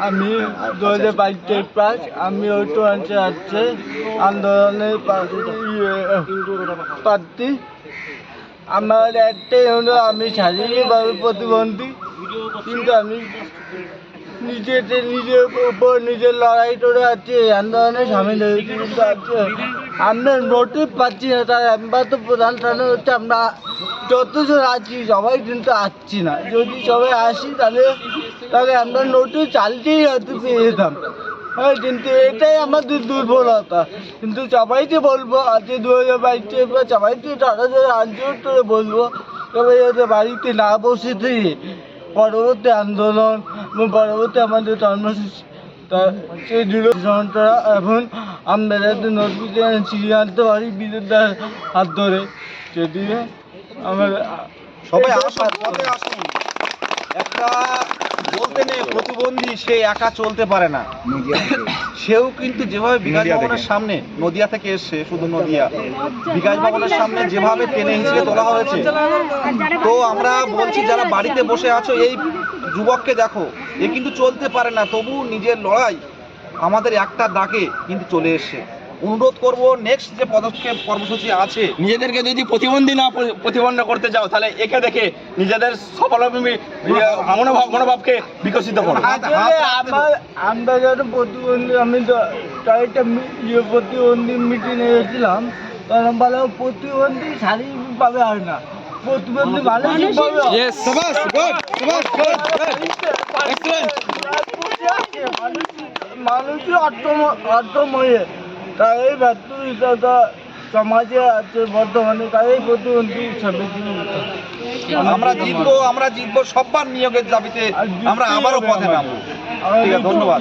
আমি 2022 আমি অটো আনতে যাচ্ছে আন্দোলনের প্রার্থী। আমার একটাই হলো আমি শারীরিকভাবে প্রতিবন্ধী, কিন্তু আমি নিজের উপর নিজের লড়াই করে আছে, আন্দোলনে সামিল হয়েছি। কিন্তু আছে আমরা নোটিশ পাচ্ছি না। তার একমাত্র প্রধান কারণ হচ্ছে আমরা যতজন আছি সবাই কিন্তু আসছি না। যদি সবাই আসি তাহলে আমরা নোটিশ চালতেই হয়তো পেয়ে যেতাম। হ্যাঁ, কিন্তু এটাই আমাদের দুর্বলতা। কিন্তু সবাইকে বলবো আজকে 2022 সবাইকে তাড়াতাড়ি আন্দোলন করে বলবো, সবাই যাতে বাড়িতে না বসে থেকে পরবর্তী আন্দোলন এবং পরবর্তী আমাদের কর্মসূচি সেই দৃঢ় এখন আমরা যাতে নোটিফিকেশন ছিনিয়ে আনতে পারি বিরোধীদের হাত ধরে। যদি আমরা সবাই আসুন। একটা বলতে নেই প্রতিবন্ধী সে একা চলতে পারে না, সেও কিন্তু যেভাবে বিকাশ ভবনের সামনে নদিয়া থেকে এসছে, শুধু নদিয়া বিকাশ ভবনের সামনে যেভাবে টেনে হিসেবে তোলা হয়েছে, তো আমরা বলছি যারা বাড়িতে বসে আছো এই যুবককে দেখো, এ কিন্তু চলতে পারে না, তবু নিজের লড়াই আমাদের একটা ডাকে কিন্তু চলে এসছে। অনুরোধ করব নেক্সট যে পদক্ষেপ কর্মসূচি আছে, নিজেদেরকে যদি প্রতিবন্ধ করতে যাও তাহলে একে দেখে নিজেদের স্বাবলম্বী মনোভাবকে বিকশিত করো। আমরা যত প্রতিবন্ধী, আমি কয়েকটা প্রতিবন্ধী মিটিংয়ে গেছিলাম, তখন বলো প্রতিবন্ধী শারীরিকভাবে হয় না, প্রতিবন্ধী মানসিকভাবে। মানুষই অর্থময়ে, তাই ব্যর্থতা সমাজে আছে বর্তমানে, তাই প্রতিবন্ধী হিসাবে আমরা জিতবো সব্বার নিয়োগের দাবিতে আমরা আবারও পথে নামবো। ধন্যবাদ।